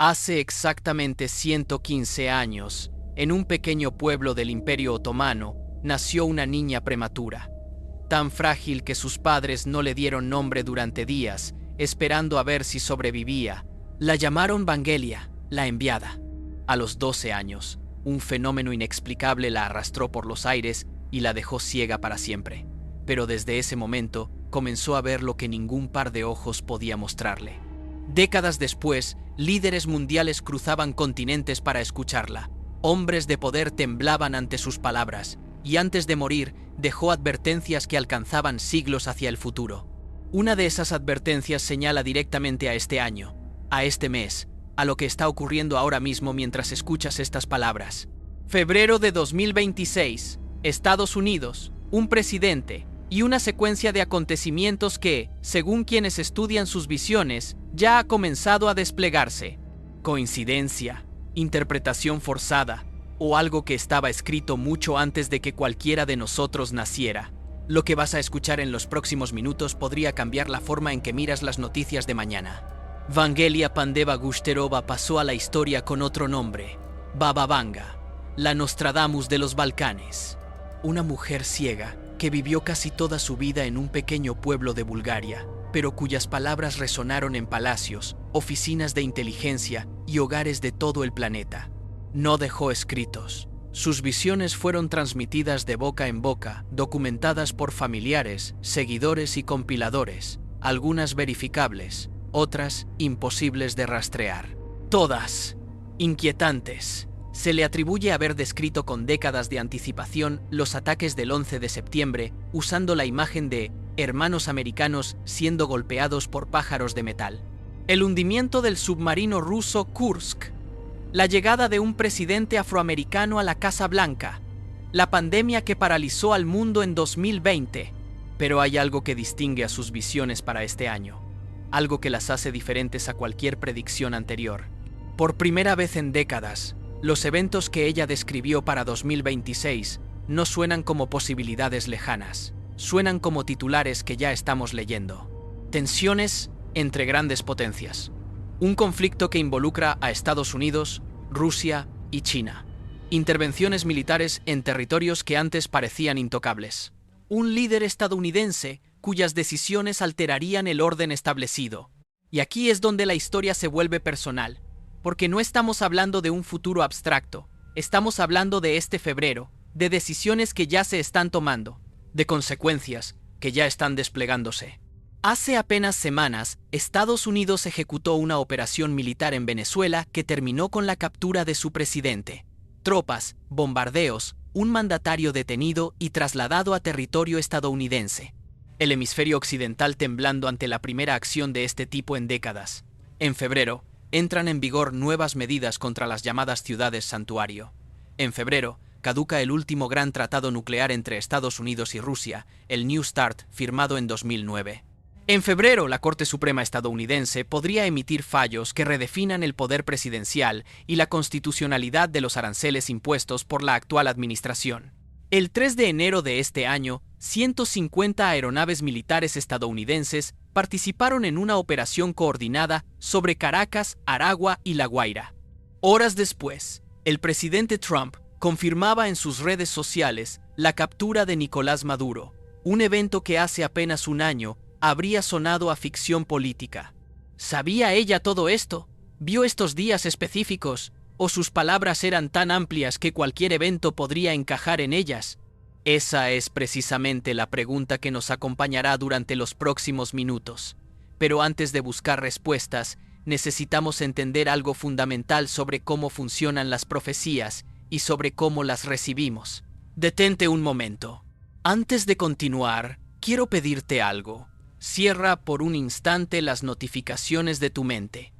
Hace exactamente 115 años, en un pequeño pueblo del Imperio Otomano, nació una niña prematura, tan frágil que sus padres no le dieron nombre durante días, esperando a ver si sobrevivía. La llamaron Vangelia, la enviada. A los 12 años, un fenómeno inexplicable la arrastró por los aires y la dejó ciega para siempre. Pero desde ese momento, comenzó a ver lo que ningún par de ojos podía mostrarle. Décadas después, líderes mundiales cruzaban continentes para escucharla. Hombres de poder temblaban ante sus palabras, y antes de morir, dejó advertencias que alcanzaban siglos hacia el futuro. Una de esas advertencias señala directamente a este año, a este mes, a lo que está ocurriendo ahora mismo mientras escuchas estas palabras. Febrero de 2026, Estados Unidos, un presidente y una secuencia de acontecimientos que, según quienes estudian sus visiones, ya ha comenzado a desplegarse. ¿Coincidencia? ¿Interpretación forzada? ¿O algo que estaba escrito mucho antes de que cualquiera de nosotros naciera? Lo que vas a escuchar en los próximos minutos podría cambiar la forma en que miras las noticias de mañana. Vangelia Pandeva Gushterova pasó a la historia con otro nombre, Baba Vanga, la Nostradamus de los Balcanes. Una mujer ciega que vivió casi toda su vida en un pequeño pueblo de Bulgaria, pero cuyas palabras resonaron en palacios, oficinas de inteligencia y hogares de todo el planeta. No dejó escritos. Sus visiones fueron transmitidas de boca en boca, documentadas por familiares, seguidores y compiladores, algunas verificables, otras imposibles de rastrear. Todas inquietantes. Se le atribuye haber descrito con décadas de anticipación los ataques del 11 de septiembre usando la imagen de hermanos americanos siendo golpeados por pájaros de metal, el hundimiento del submarino ruso Kursk, la llegada de un presidente afroamericano a la Casa Blanca, la pandemia que paralizó al mundo en 2020. Pero hay algo que distingue a sus visiones para este año, algo que las hace diferentes a cualquier predicción anterior. Por primera vez en décadas, los eventos que ella describió para 2026 no suenan como posibilidades lejanas, suenan como titulares que ya estamos leyendo. Tensiones entre grandes potencias. Un conflicto que involucra a Estados Unidos, Rusia y China. Intervenciones militares en territorios que antes parecían intocables. Un líder estadounidense cuyas decisiones alterarían el orden establecido. Y aquí es donde la historia se vuelve personal. Porque no estamos hablando de un futuro abstracto, estamos hablando de este febrero, de decisiones que ya se están tomando, de consecuencias que ya están desplegándose. Hace apenas semanas, Estados Unidos ejecutó una operación militar en Venezuela que terminó con la captura de su presidente. Tropas, bombardeos, un mandatario detenido y trasladado a territorio estadounidense. El hemisferio occidental temblando ante la primera acción de este tipo en décadas. En febrero, entran en vigor nuevas medidas contra las llamadas ciudades santuario. En febrero, caduca el último gran tratado nuclear entre Estados Unidos y Rusia, el New START, firmado en 2009. En febrero, la Corte Suprema estadounidense podría emitir fallos que redefinan el poder presidencial y la constitucionalidad de los aranceles impuestos por la actual administración. El 3 de enero de este año, 150 aeronaves militares estadounidenses participaron en una operación coordinada sobre Caracas, Aragua y La Guaira. Horas después, el presidente Trump confirmaba en sus redes sociales la captura de Nicolás Maduro, un evento que hace apenas un año habría sonado a ficción política. ¿Sabía ella todo esto? ¿Vio estos días específicos? ¿O sus palabras eran tan amplias que cualquier evento podría encajar en ellas? Esa es precisamente la pregunta que nos acompañará durante los próximos minutos. Pero antes de buscar respuestas, necesitamos entender algo fundamental sobre cómo funcionan las profecías y sobre cómo las recibimos. Detente un momento. Antes de continuar, quiero pedirte algo. Cierra por un instante las notificaciones de tu mente.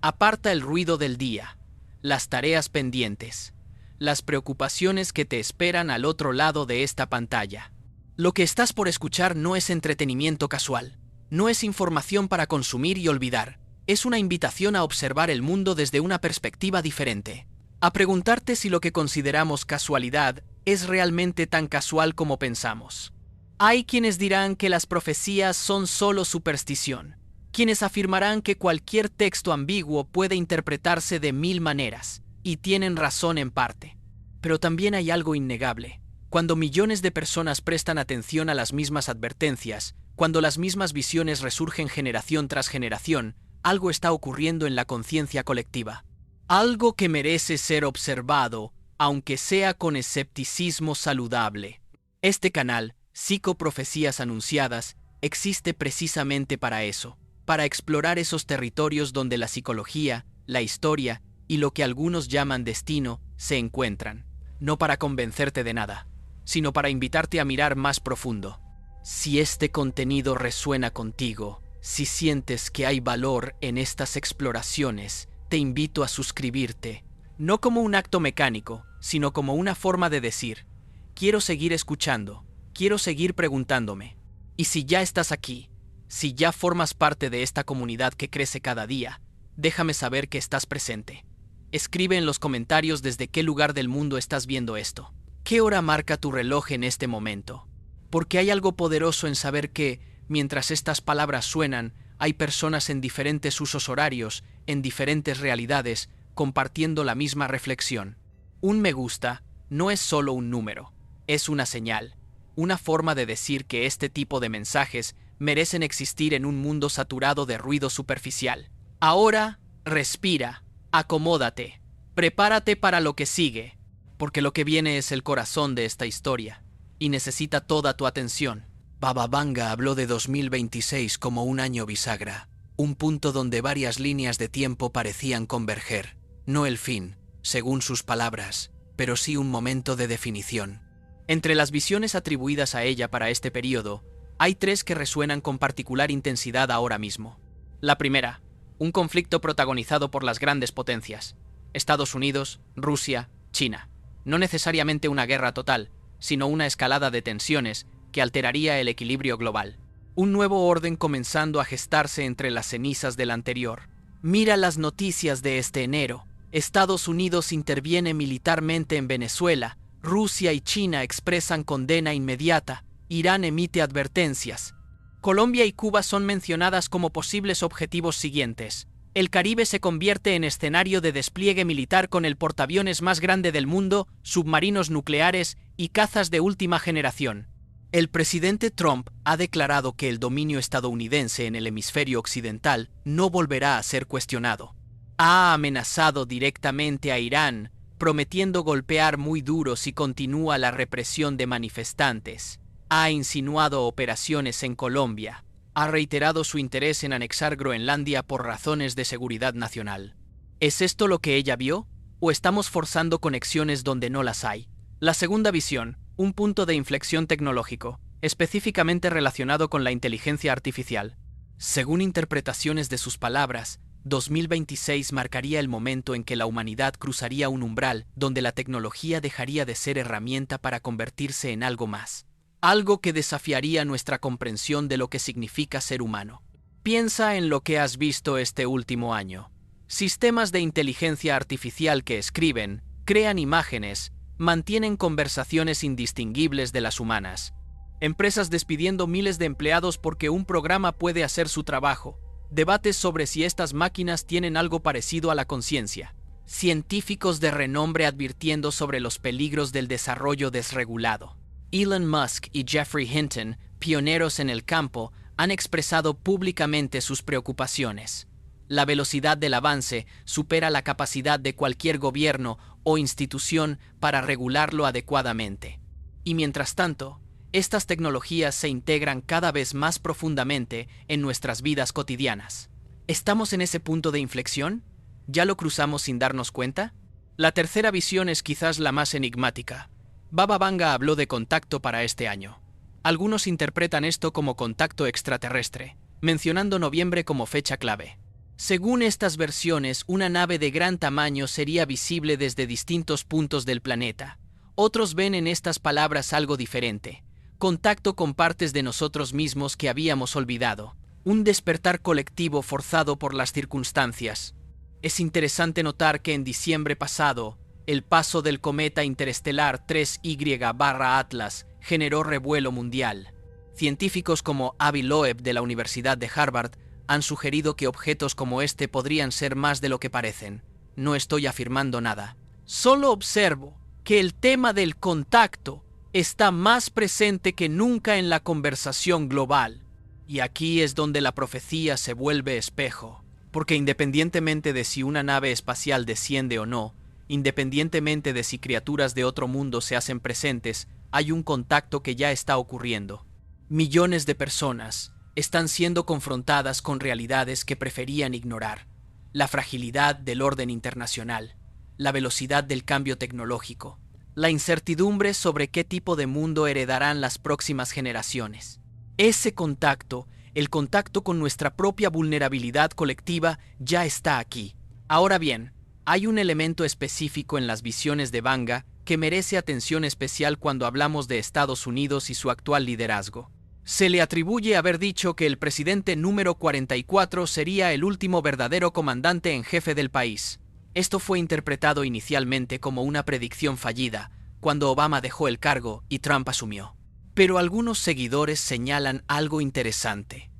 Aparta el ruido del día, las tareas pendientes, las preocupaciones que te esperan al otro lado de esta pantalla. Lo que estás por escuchar no es entretenimiento casual, no es información para consumir y olvidar, es una invitación a observar el mundo desde una perspectiva diferente, a preguntarte si lo que consideramos casualidad es realmente tan casual como pensamos. Hay quienes dirán que las profecías son solo superstición, quienes afirmarán que cualquier texto ambiguo puede interpretarse de 1000 maneras, y tienen razón en parte. Pero también hay algo innegable. Cuando millones de personas prestan atención a las mismas advertencias, cuando las mismas visiones resurgen generación tras generación, algo está ocurriendo en la conciencia colectiva. Algo que merece ser observado, aunque sea con escepticismo saludable. Este canal, Psicoprofecías Anunciadas, existe precisamente para eso, para explorar esos territorios donde la psicología, la historia y lo que algunos llaman destino se encuentran. No para convencerte de nada, sino para invitarte a mirar más profundo. Si este contenido resuena contigo, si sientes que hay valor en estas exploraciones, te invito a suscribirte, no como un acto mecánico, sino como una forma de decir, quiero seguir escuchando, quiero seguir preguntándome. Y si ya estás aquí, si ya formas parte de esta comunidad que crece cada día, déjame saber que estás presente. Escribe en los comentarios desde qué lugar del mundo estás viendo esto. ¿Qué hora marca tu reloj en este momento? Porque hay algo poderoso en saber que, mientras estas palabras suenan, hay personas en diferentes usos horarios, en diferentes realidades, compartiendo la misma reflexión. Un me gusta no es solo un número, es una señal, una forma de decir que este tipo de mensajes merecen existir en un mundo saturado de ruido superficial. Ahora, respira, acomódate, prepárate para lo que sigue, porque lo que viene es el corazón de esta historia, y necesita toda tu atención. Baba Vanga habló de 2026 como un año bisagra, un punto donde varias líneas de tiempo parecían converger, no el fin, según sus palabras, pero sí un momento de definición. Entre las visiones atribuidas a ella para este periodo, hay 3 que resuenan con particular intensidad ahora mismo. La primera, un conflicto protagonizado por las grandes potencias, Estados Unidos, Rusia, China. No necesariamente una guerra total, sino una escalada de tensiones que alteraría el equilibrio global. Un nuevo orden comenzando a gestarse entre las cenizas del anterior. Mira las noticias de este enero. Estados Unidos interviene militarmente en Venezuela, Rusia y China expresan condena inmediata, Irán emite advertencias. Colombia y Cuba son mencionadas como posibles objetivos siguientes. El Caribe se convierte en escenario de despliegue militar con el portaaviones más grande del mundo, submarinos nucleares y cazas de última generación. El presidente Trump ha declarado que el dominio estadounidense en el hemisferio occidental no volverá a ser cuestionado. Ha amenazado directamente a Irán, prometiendo golpear muy duro si continúa la represión de manifestantes. Ha insinuado operaciones en Colombia. Ha reiterado su interés en anexar Groenlandia por razones de seguridad nacional. ¿Es esto lo que ella vio? ¿O estamos forzando conexiones donde no las hay? La segunda visión, un punto de inflexión tecnológico, específicamente relacionado con la inteligencia artificial. Según interpretaciones de sus palabras, 2026 marcaría el momento en que la humanidad cruzaría un umbral donde la tecnología dejaría de ser herramienta para convertirse en algo más. Algo que desafiaría nuestra comprensión de lo que significa ser humano. Piensa en lo que has visto este último año. Sistemas de inteligencia artificial que escriben, crean imágenes, mantienen conversaciones indistinguibles de las humanas. Empresas despidiendo miles de empleados porque un programa puede hacer su trabajo. Debates sobre si estas máquinas tienen algo parecido a la conciencia. Científicos de renombre advirtiendo sobre los peligros del desarrollo desregulado. Elon Musk y Geoffrey Hinton, pioneros en el campo, han expresado públicamente sus preocupaciones. La velocidad del avance supera la capacidad de cualquier gobierno o institución para regularlo adecuadamente. Y mientras tanto, estas tecnologías se integran cada vez más profundamente en nuestras vidas cotidianas. ¿Estamos en ese punto de inflexión? ¿Ya lo cruzamos sin darnos cuenta? La tercera visión es quizás la más enigmática. Baba Vanga habló de contacto para este año. Algunos interpretan esto como contacto extraterrestre, mencionando noviembre como fecha clave. Según estas versiones, una nave de gran tamaño sería visible desde distintos puntos del planeta. Otros ven en estas palabras algo diferente. Contacto con partes de nosotros mismos que habíamos olvidado. Un despertar colectivo forzado por las circunstancias. Es interesante notar que en diciembre pasado, el paso del cometa interestelar 3Y/Atlas generó revuelo mundial. Científicos como Avi Loeb de la Universidad de Harvard han sugerido que objetos como este podrían ser más de lo que parecen. No estoy afirmando nada. Solo observo que el tema del contacto está más presente que nunca en la conversación global. Y aquí es donde la profecía se vuelve espejo. Porque independientemente de si una nave espacial desciende o no, independientemente de si criaturas de otro mundo se hacen presentes, hay un contacto que ya está ocurriendo. Millones de personas están siendo confrontadas con realidades que preferían ignorar. La fragilidad del orden internacional, la velocidad del cambio tecnológico, la incertidumbre sobre qué tipo de mundo heredarán las próximas generaciones. Ese contacto, el contacto con nuestra propia vulnerabilidad colectiva, ya está aquí. Ahora bien, hay un elemento específico en las visiones de Vanga que merece atención especial cuando hablamos de Estados Unidos y su actual liderazgo. Se le atribuye haber dicho que el presidente número 44 sería el último verdadero comandante en jefe del país. Esto fue interpretado inicialmente como una predicción fallida, cuando Obama dejó el cargo y Trump asumió. Pero algunos seguidores señalan algo interesante.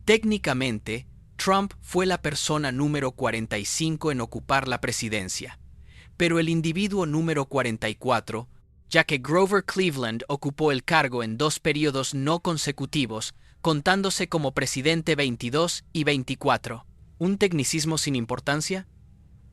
Técnicamente, Trump fue la persona número 45 en ocupar la presidencia, pero el individuo número 44, ya que Grover Cleveland ocupó el cargo en 2 periodos no consecutivos, contándose como presidente 22 y 24. ¿Un tecnicismo sin importancia?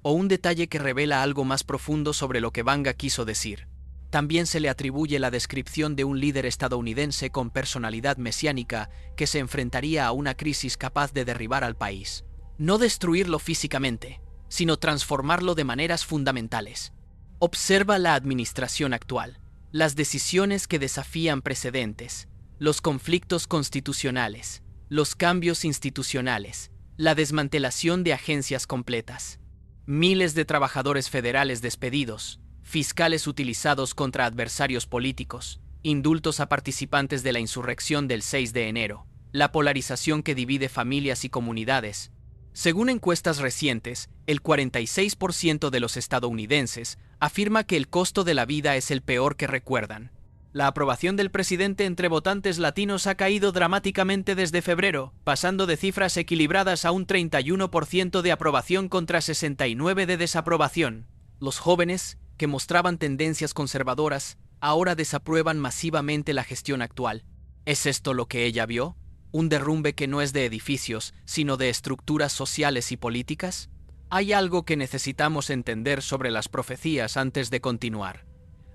¿O un detalle que revela algo más profundo sobre lo que Vanga quiso decir? También se le atribuye la descripción de un líder estadounidense con personalidad mesiánica que se enfrentaría a una crisis capaz de derribar al país. No destruirlo físicamente, sino transformarlo de maneras fundamentales. Observa la administración actual, las decisiones que desafían precedentes, los conflictos constitucionales, los cambios institucionales, la desmantelación de agencias completas. Miles de trabajadores federales despedidos, fiscales utilizados contra adversarios políticos, indultos a participantes de la insurrección del 6 de enero, la polarización que divide familias y comunidades. Según encuestas recientes, el 46% de los estadounidenses afirma que el costo de la vida es el peor que recuerdan. La aprobación del presidente entre votantes latinos ha caído dramáticamente desde febrero, pasando de cifras equilibradas a un 31% de aprobación contra 69% de desaprobación. Los jóvenes, que mostraban tendencias conservadoras, ahora desaprueban masivamente la gestión actual. ¿Es esto lo que ella vio? ¿Un derrumbe que no es de edificios, sino de estructuras sociales y políticas? Hay algo que necesitamos entender sobre las profecías antes de continuar.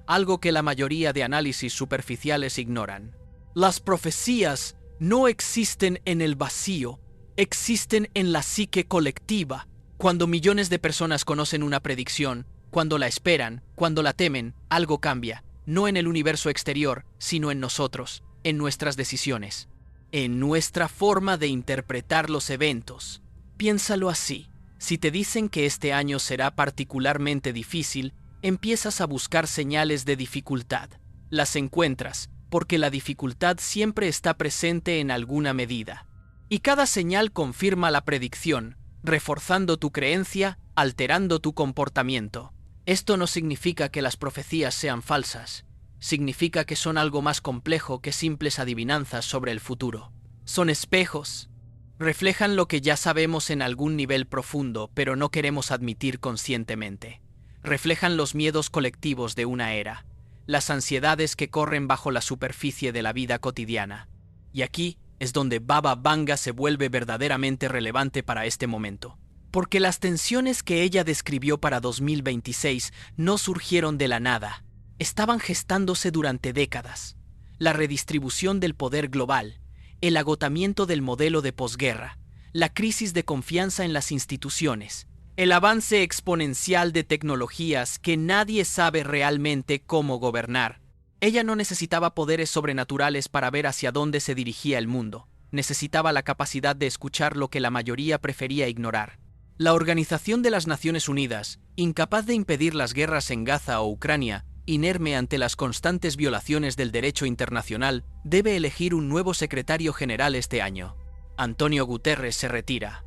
Algo que la mayoría de análisis superficiales ignoran. Las profecías no existen en el vacío, existen en la psique colectiva. Cuando millones de personas conocen una predicción, cuando la esperan, cuando la temen, algo cambia, no en el universo exterior, sino en nosotros, en nuestras decisiones, en nuestra forma de interpretar los eventos. Piénsalo así. Si te dicen que este año será particularmente difícil, empiezas a buscar señales de dificultad. Las encuentras, porque la dificultad siempre está presente en alguna medida. Y cada señal confirma la predicción, reforzando tu creencia, alterando tu comportamiento. Esto no significa que las profecías sean falsas. Significa que son algo más complejo que simples adivinanzas sobre el futuro. Son espejos. Reflejan lo que ya sabemos en algún nivel profundo, pero no queremos admitir conscientemente. Reflejan los miedos colectivos de una era, las ansiedades que corren bajo la superficie de la vida cotidiana. Y aquí es donde Baba Vanga se vuelve verdaderamente relevante para este momento. Porque las tensiones que ella describió para 2026 no surgieron de la nada. Estaban gestándose durante décadas. La redistribución del poder global, el agotamiento del modelo de posguerra, la crisis de confianza en las instituciones, el avance exponencial de tecnologías que nadie sabe realmente cómo gobernar. Ella no necesitaba poderes sobrenaturales para ver hacia dónde se dirigía el mundo. Necesitaba la capacidad de escuchar lo que la mayoría prefería ignorar. La Organización de las Naciones Unidas, incapaz de impedir las guerras en Gaza o Ucrania, inerme ante las constantes violaciones del derecho internacional, debe elegir un nuevo secretario general este año. Antonio Guterres se retira.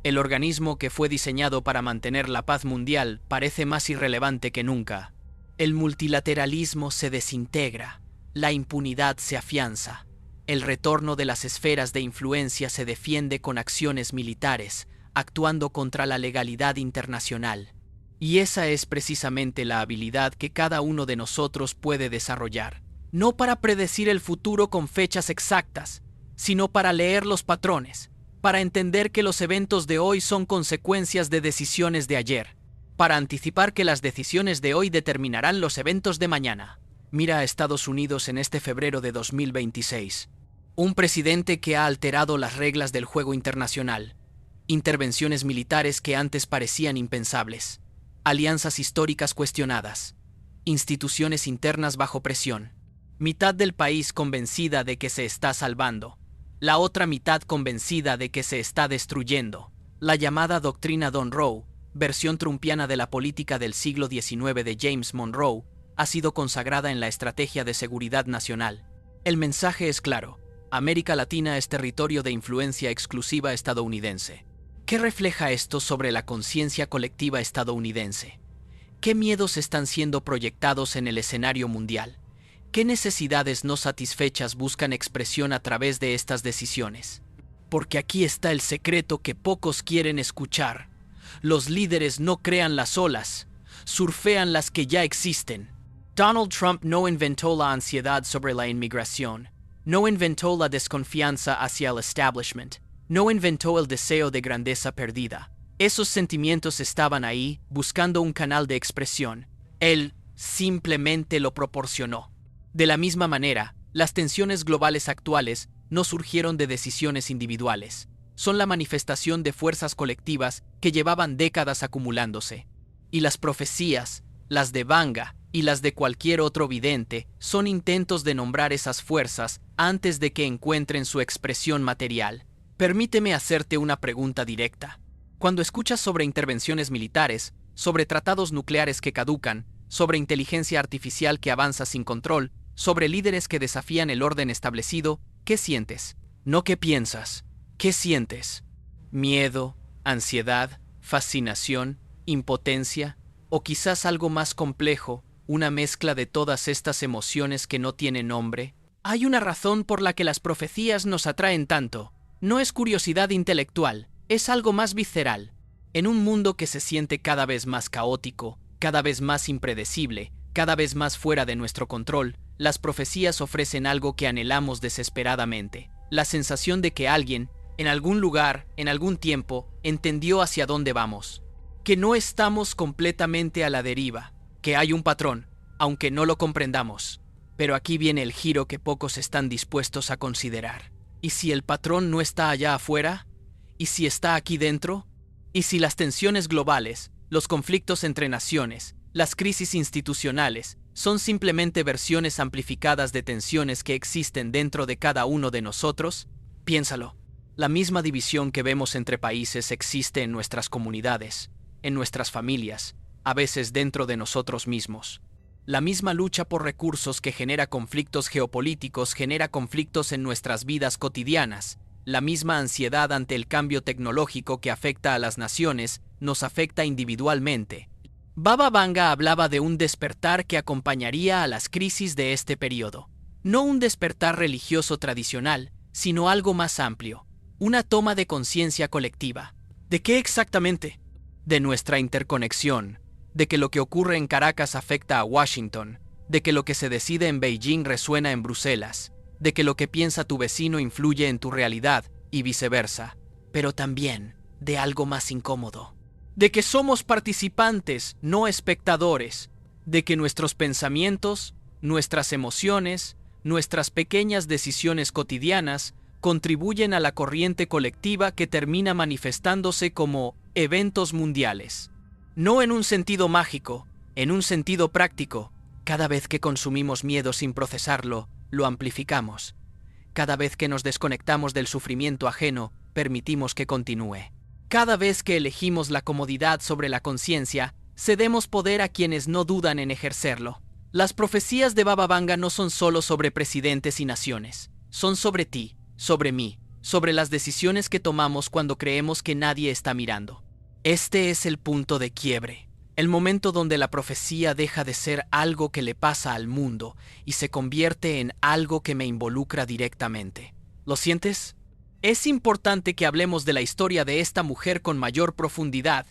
El organismo que fue diseñado para mantener la paz mundial parece más irrelevante que nunca. El multilateralismo se desintegra, la impunidad se afianza. El retorno de las esferas de influencia se defiende con acciones militares, actuando contra la legalidad internacional. Y esa es precisamente la habilidad que cada uno de nosotros puede desarrollar. No para predecir el futuro con fechas exactas, sino para leer los patrones, para entender que los eventos de hoy son consecuencias de decisiones de ayer, para anticipar que las decisiones de hoy determinarán los eventos de mañana. Mira a Estados Unidos en este febrero de 2026. Un presidente que ha alterado las reglas del juego internacional, intervenciones militares que antes parecían impensables, alianzas históricas cuestionadas, instituciones internas bajo presión, mitad del país convencida de que se está salvando, la otra mitad convencida de que se está destruyendo. La llamada doctrina Monroe, versión trumpiana de la política del siglo XIX de James Monroe, ha sido consagrada en la estrategia de seguridad nacional. El mensaje es claro: América Latina es territorio de influencia exclusiva estadounidense. ¿Qué refleja esto sobre la conciencia colectiva estadounidense? ¿Qué miedos están siendo proyectados en el escenario mundial? ¿Qué necesidades no satisfechas buscan expresión a través de estas decisiones? Porque aquí está el secreto que pocos quieren escuchar. Los líderes no crean las olas, surfean las que ya existen. Donald Trump no inventó la ansiedad sobre la inmigración, no inventó la desconfianza hacia el establishment, no inventó el deseo de grandeza perdida. Esos sentimientos estaban ahí, buscando un canal de expresión. Él simplemente lo proporcionó. De la misma manera, las tensiones globales actuales no surgieron de decisiones individuales. Son la manifestación de fuerzas colectivas que llevaban décadas acumulándose. Y las profecías, las de Vanga y las de cualquier otro vidente, son intentos de nombrar esas fuerzas antes de que encuentren su expresión material. Permíteme hacerte una pregunta directa. Cuando escuchas sobre intervenciones militares, sobre tratados nucleares que caducan, sobre inteligencia artificial que avanza sin control, sobre líderes que desafían el orden establecido, ¿qué sientes? No qué piensas. ¿Qué sientes? ¿Miedo, ansiedad, fascinación, impotencia? ¿O quizás algo más complejo, una mezcla de todas estas emociones que no tienen nombre? Hay una razón por la que las profecías nos atraen tanto. No es curiosidad intelectual, es algo más visceral. En un mundo que se siente cada vez más caótico, cada vez más impredecible, cada vez más fuera de nuestro control, las profecías ofrecen algo que anhelamos desesperadamente: la sensación de que alguien, en algún lugar, en algún tiempo, entendió hacia dónde vamos. Que no estamos completamente a la deriva, que hay un patrón, aunque no lo comprendamos. Pero aquí viene el giro que pocos están dispuestos a considerar. ¿Y si el patrón no está allá afuera? ¿Y si está aquí dentro? ¿Y si las tensiones globales, los conflictos entre naciones, las crisis institucionales, son simplemente versiones amplificadas de tensiones que existen dentro de cada uno de nosotros? Piénsalo. La misma división que vemos entre países existe en nuestras comunidades, en nuestras familias, a veces dentro de nosotros mismos. La misma lucha por recursos que genera conflictos geopolíticos genera conflictos en nuestras vidas cotidianas. La misma ansiedad ante el cambio tecnológico que afecta a las naciones nos afecta individualmente. Baba Vanga hablaba de un despertar que acompañaría a las crisis de este periodo. No un despertar religioso tradicional, sino algo más amplio. Una toma de conciencia colectiva. ¿De qué exactamente? De nuestra interconexión, de que lo que ocurre en Caracas afecta a Washington, de que lo que se decide en Beijing resuena en Bruselas, de que lo que piensa tu vecino influye en tu realidad y viceversa, pero también de algo más incómodo. De que somos participantes, no espectadores, de que nuestros pensamientos, nuestras emociones, nuestras pequeñas decisiones cotidianas contribuyen a la corriente colectiva que termina manifestándose como eventos mundiales. No en un sentido mágico, en un sentido práctico. Cada vez que consumimos miedo sin procesarlo, lo amplificamos. Cada vez que nos desconectamos del sufrimiento ajeno, permitimos que continúe. Cada vez que elegimos la comodidad sobre la conciencia, cedemos poder a quienes no dudan en ejercerlo. Las profecías de Baba Vanga no son solo sobre presidentes y naciones. Son sobre ti, sobre mí, sobre las decisiones que tomamos cuando creemos que nadie está mirando. Este es el punto de quiebre. El momento donde la profecía deja de ser algo que le pasa al mundo y se convierte en algo que me involucra directamente. ¿Lo sientes? Es importante que hablemos de la historia de esta mujer con mayor profundidad,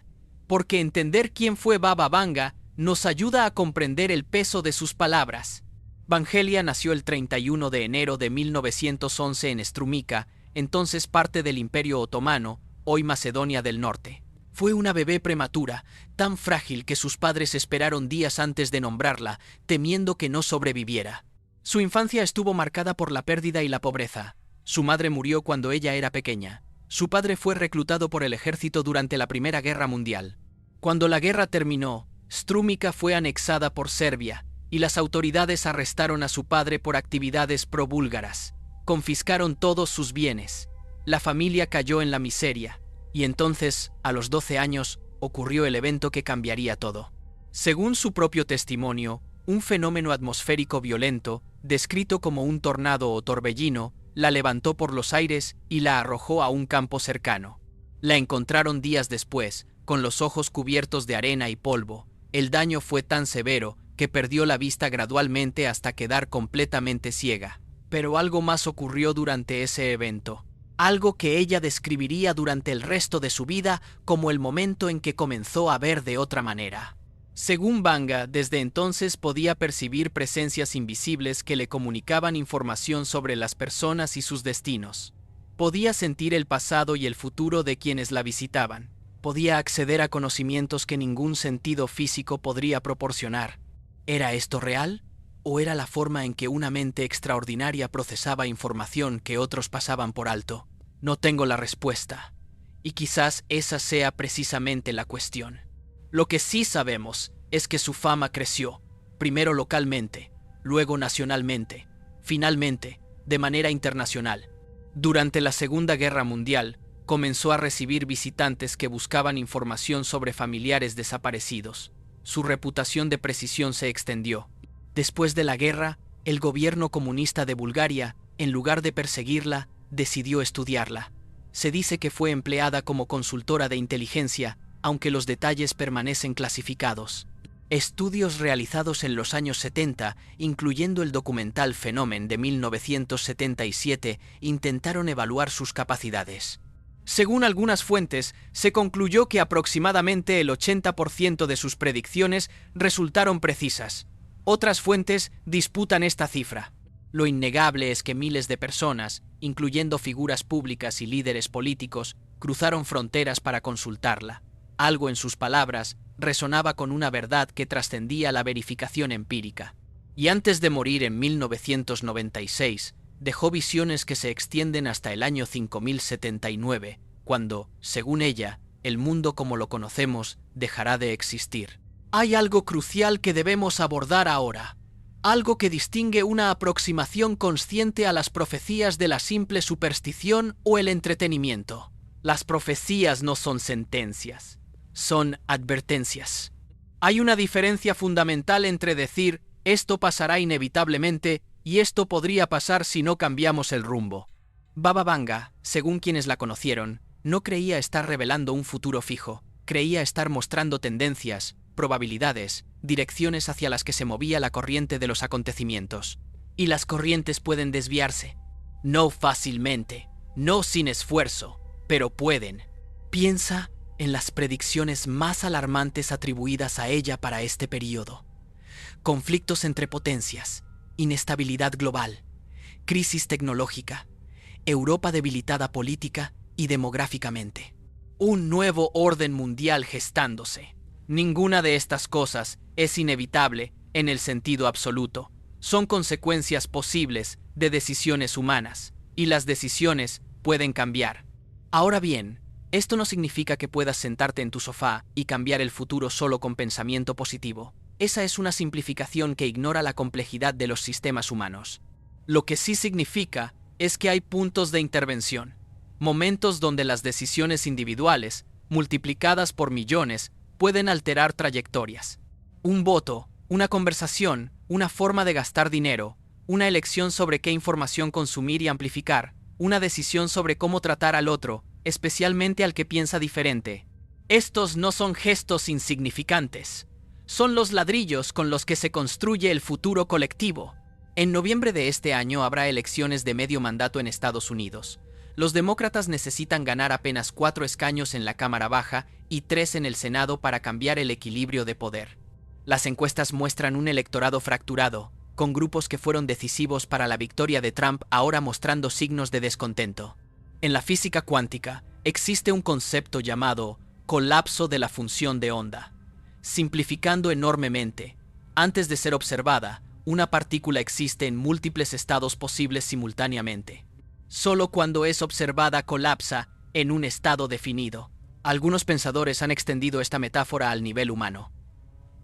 porque entender quién fue Baba Vanga nos ayuda a comprender el peso de sus palabras. Vangelia nació el 31 de enero de 1911 en Strumica, entonces parte del Imperio Otomano, hoy Macedonia del Norte. Fue una bebé prematura, tan frágil que sus padres esperaron días antes de nombrarla, temiendo que no sobreviviera. Su infancia estuvo marcada por la pérdida y la pobreza. Su madre murió cuando ella era pequeña. Su padre fue reclutado por el ejército durante la Primera Guerra Mundial. Cuando la guerra terminó, Strumica fue anexada por Serbia, y las autoridades arrestaron a su padre por actividades pro-búlgaras. Confiscaron todos sus bienes. La familia cayó en la miseria. Y entonces, a los 12 años, ocurrió el evento que cambiaría todo. Según su propio testimonio, un fenómeno atmosférico violento, descrito como un tornado o torbellino, la levantó por los aires y la arrojó a un campo cercano. La encontraron días después, con los ojos cubiertos de arena y polvo. El daño fue tan severo que perdió la vista gradualmente hasta quedar completamente ciega. Pero algo más ocurrió durante ese evento. Algo que ella describiría durante el resto de su vida como el momento en que comenzó a ver de otra manera. Según Vanga, desde entonces podía percibir presencias invisibles que le comunicaban información sobre las personas y sus destinos. Podía sentir el pasado y el futuro de quienes la visitaban. Podía acceder a conocimientos que ningún sentido físico podría proporcionar. ¿Era esto real? ¿O era la forma en que una mente extraordinaria procesaba información que otros pasaban por alto? No tengo la respuesta. Y quizás esa sea precisamente la cuestión. Lo que sí sabemos es que su fama creció, primero localmente, luego nacionalmente, finalmente, de manera internacional. Durante la Segunda Guerra Mundial, comenzó a recibir visitantes que buscaban información sobre familiares desaparecidos. Su reputación de precisión se extendió. Después de la guerra, el gobierno comunista de Bulgaria, en lugar de perseguirla, decidió estudiarla. Se dice que fue empleada como consultora de inteligencia, aunque los detalles permanecen clasificados. Estudios realizados en los años 70, incluyendo el documental Fenomen de 1977, intentaron evaluar sus capacidades. Según algunas fuentes, se concluyó que aproximadamente el 80% de sus predicciones resultaron precisas. Otras fuentes disputan esta cifra. Lo innegable es que miles de personas, incluyendo figuras públicas y líderes políticos, cruzaron fronteras para consultarla. Algo en sus palabras resonaba con una verdad que trascendía la verificación empírica. Y antes de morir en 1996, dejó visiones que se extienden hasta el año 5079, cuando, según ella, el mundo como lo conocemos dejará de existir. Hay algo crucial que debemos abordar ahora. Algo que distingue una aproximación consciente a las profecías de la simple superstición o el entretenimiento. Las profecías no son sentencias, son advertencias. Hay una diferencia fundamental entre decir esto pasará inevitablemente y esto podría pasar si no cambiamos el rumbo. Baba Vanga, según quienes la conocieron, no creía estar revelando un futuro fijo, creía estar mostrando tendencias, probabilidades, direcciones hacia las que se movía la corriente de los acontecimientos. Y las corrientes pueden desviarse. No fácilmente, no sin esfuerzo, pero pueden. Piensa en las predicciones más alarmantes atribuidas a ella para este periodo. Conflictos entre potencias, inestabilidad global, crisis tecnológica, Europa debilitada política y demográficamente. Un nuevo orden mundial gestándose. Ninguna de estas cosas es inevitable en el sentido absoluto. Son consecuencias posibles de decisiones humanas, y las decisiones pueden cambiar. Ahora bien, esto no significa que puedas sentarte en tu sofá y cambiar el futuro solo con pensamiento positivo. Esa es una simplificación que ignora la complejidad de los sistemas humanos. Lo que sí significa es que hay puntos de intervención, momentos donde las decisiones individuales, multiplicadas por millones, pueden alterar trayectorias. Un voto, una conversación, una forma de gastar dinero, una elección sobre qué información consumir y amplificar, una decisión sobre cómo tratar al otro, especialmente al que piensa diferente. Estos no son gestos insignificantes. Son los ladrillos con los que se construye el futuro colectivo. En noviembre de este año habrá elecciones de medio mandato en Estados Unidos. Los demócratas necesitan ganar apenas 4 escaños en la Cámara Baja y 3 en el Senado para cambiar el equilibrio de poder. Las encuestas muestran un electorado fracturado, con grupos que fueron decisivos para la victoria de Trump ahora mostrando signos de descontento. En la física cuántica existe un concepto llamado colapso de la función de onda. Simplificando enormemente, antes de ser observada, una partícula existe en múltiples estados posibles simultáneamente. Solo cuando es observada colapsa en un estado definido. Algunos pensadores han extendido esta metáfora al nivel humano.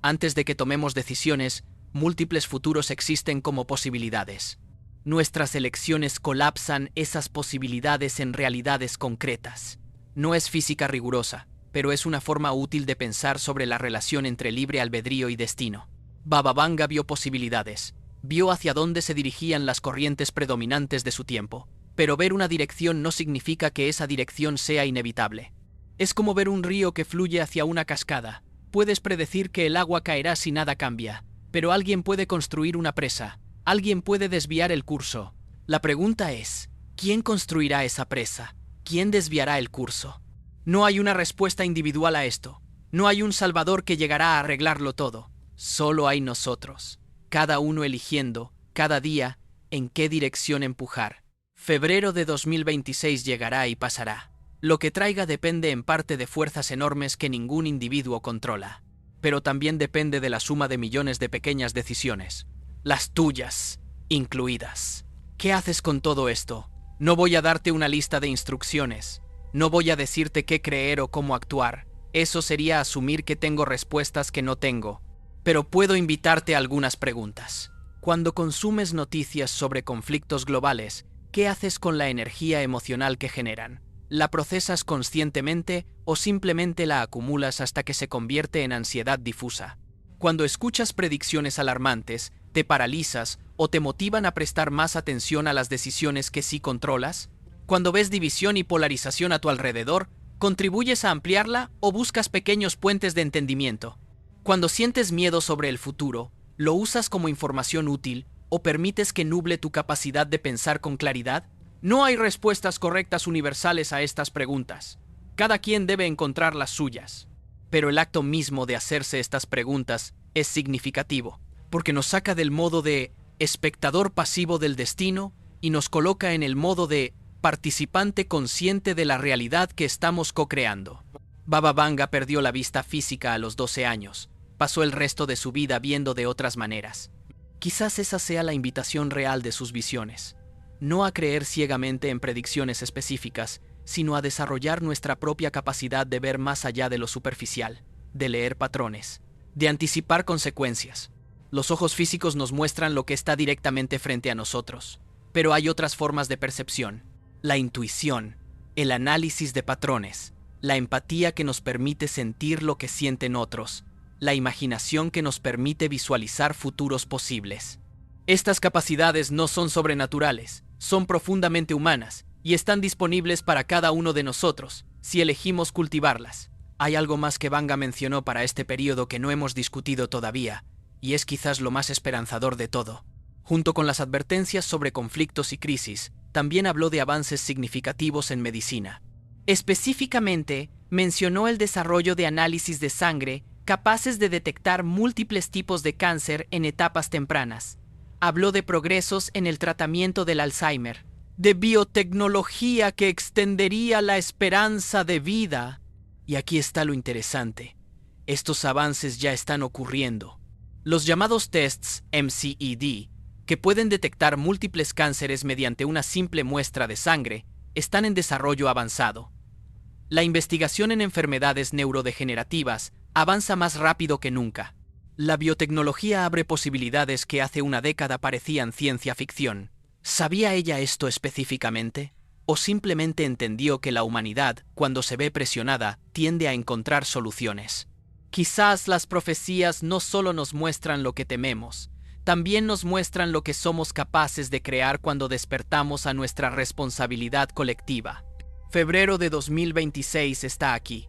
Antes de que tomemos decisiones, múltiples futuros existen como posibilidades. Nuestras elecciones colapsan esas posibilidades en realidades concretas. No es física rigurosa, pero es una forma útil de pensar sobre la relación entre libre albedrío y destino. Baba Vanga vio posibilidades, vio hacia dónde se dirigían las corrientes predominantes de su tiempo, pero ver una dirección no significa que esa dirección sea inevitable. Es como ver un río que fluye hacia una cascada. Puedes predecir que el agua caerá si nada cambia, pero alguien puede construir una presa, alguien puede desviar el curso. La pregunta es, ¿quién construirá esa presa? ¿Quién desviará el curso? No hay una respuesta individual a esto. No hay un salvador que llegará a arreglarlo todo. Solo hay nosotros, cada uno eligiendo, cada día, en qué dirección empujar. Febrero de 2026 llegará y pasará. Lo que traiga depende en parte de fuerzas enormes que ningún individuo controla. Pero también depende de la suma de millones de pequeñas decisiones. Las tuyas, incluidas. ¿Qué haces con todo esto? No voy a darte una lista de instrucciones. No voy a decirte qué creer o cómo actuar. Eso sería asumir que tengo respuestas que no tengo. Pero puedo invitarte a algunas preguntas. Cuando consumes noticias sobre conflictos globales, ¿qué haces con la energía emocional que generan? ¿La procesas conscientemente o simplemente la acumulas hasta que se convierte en ansiedad difusa? Cuando escuchas predicciones alarmantes, ¿te paralizas o te motivan a prestar más atención a las decisiones que sí controlas? Cuando ves división y polarización a tu alrededor, ¿contribuyes a ampliarla o buscas pequeños puentes de entendimiento? Cuando sientes miedo sobre el futuro, ¿lo usas como información útil o permites que nuble tu capacidad de pensar con claridad? No hay respuestas correctas universales a estas preguntas. Cada quien debe encontrar las suyas. Pero el acto mismo de hacerse estas preguntas es significativo, porque nos saca del modo de espectador pasivo del destino y nos coloca en el modo de participante consciente de la realidad que estamos co-creando. Baba Vanga perdió la vista física a los 12 años. Pasó el resto de su vida viendo de otras maneras. Quizás esa sea la invitación real de sus visiones. No a creer ciegamente en predicciones específicas, sino a desarrollar nuestra propia capacidad de ver más allá de lo superficial, de leer patrones, de anticipar consecuencias. Los ojos físicos nos muestran lo que está directamente frente a nosotros, pero hay otras formas de percepción. La intuición, el análisis de patrones, la empatía que nos permite sentir lo que sienten otros, la imaginación que nos permite visualizar futuros posibles. Estas capacidades no son sobrenaturales, son profundamente humanas y están disponibles para cada uno de nosotros, si elegimos cultivarlas. Hay algo más que Vanga mencionó para este periodo que no hemos discutido todavía, y es quizás lo más esperanzador de todo. Junto con las advertencias sobre conflictos y crisis, también habló de avances significativos en medicina. Específicamente, mencionó el desarrollo de análisis de sangre capaces de detectar múltiples tipos de cáncer en etapas tempranas. Habló de progresos en el tratamiento del Alzheimer, de biotecnología que extendería la esperanza de vida. Y aquí está lo interesante. Estos avances ya están ocurriendo. Los llamados tests MCED, que pueden detectar múltiples cánceres mediante una simple muestra de sangre, están en desarrollo avanzado. La investigación en enfermedades neurodegenerativas avanza más rápido que nunca. La biotecnología abre posibilidades que hace una década parecían ciencia ficción. ¿Sabía ella esto específicamente? ¿O simplemente entendió que la humanidad, cuando se ve presionada, tiende a encontrar soluciones? Quizás las profecías no solo nos muestran lo que tememos, también nos muestran lo que somos capaces de crear cuando despertamos a nuestra responsabilidad colectiva. Febrero de 2026 está aquí.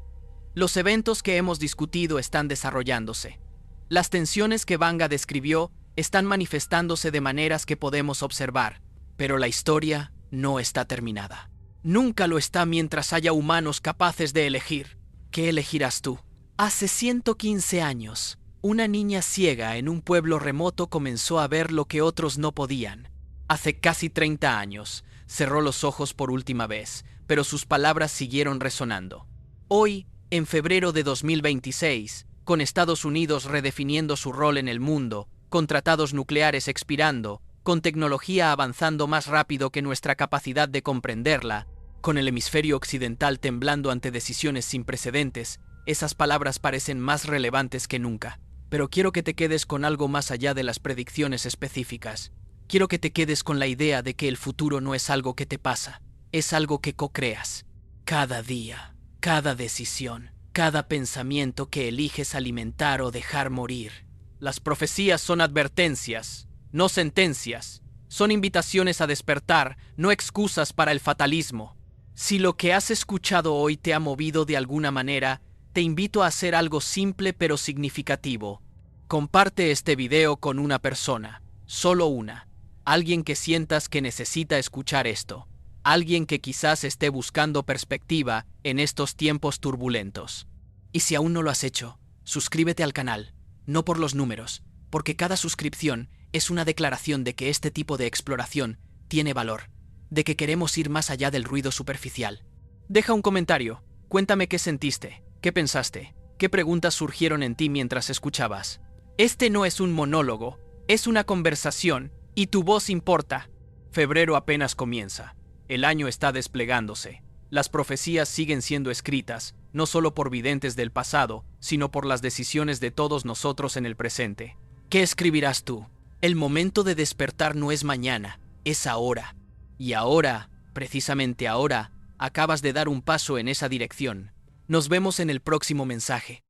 Los eventos que hemos discutido están desarrollándose. Las tensiones que Vanga describió están manifestándose de maneras que podemos observar, pero la historia no está terminada. Nunca lo está mientras haya humanos capaces de elegir. ¿Qué elegirás tú? Hace 115 años, una niña ciega en un pueblo remoto comenzó a ver lo que otros no podían. Hace casi 30 años, cerró los ojos por última vez, pero sus palabras siguieron resonando. Hoy, en febrero de 2026, con Estados Unidos redefiniendo su rol en el mundo, con tratados nucleares expirando, con tecnología avanzando más rápido que nuestra capacidad de comprenderla, con el hemisferio occidental temblando ante decisiones sin precedentes, esas palabras parecen más relevantes que nunca. Pero quiero que te quedes con algo más allá de las predicciones específicas. Quiero que te quedes con la idea de que el futuro no es algo que te pasa, es algo que co-creas. Cada día, cada decisión, cada pensamiento que eliges alimentar o dejar morir. Las profecías son advertencias, no sentencias. Son invitaciones a despertar, no excusas para el fatalismo. Si lo que has escuchado hoy te ha movido de alguna manera, te invito a hacer algo simple pero significativo. Comparte este video con una persona, solo una. Alguien que sientas que necesita escuchar esto. Alguien que quizás esté buscando perspectiva en estos tiempos turbulentos. Y si aún no lo has hecho, suscríbete al canal, no por los números, porque cada suscripción es una declaración de que este tipo de exploración tiene valor, de que queremos ir más allá del ruido superficial. Deja un comentario, cuéntame qué sentiste, qué pensaste, qué preguntas surgieron en ti mientras escuchabas. Este no es un monólogo, es una conversación, y tu voz importa. Febrero apenas comienza. El año está desplegándose. Las profecías siguen siendo escritas, no solo por videntes del pasado, sino por las decisiones de todos nosotros en el presente. ¿Qué escribirás tú? El momento de despertar no es mañana, es ahora. Y ahora, precisamente ahora, acabas de dar un paso en esa dirección. Nos vemos en el próximo mensaje.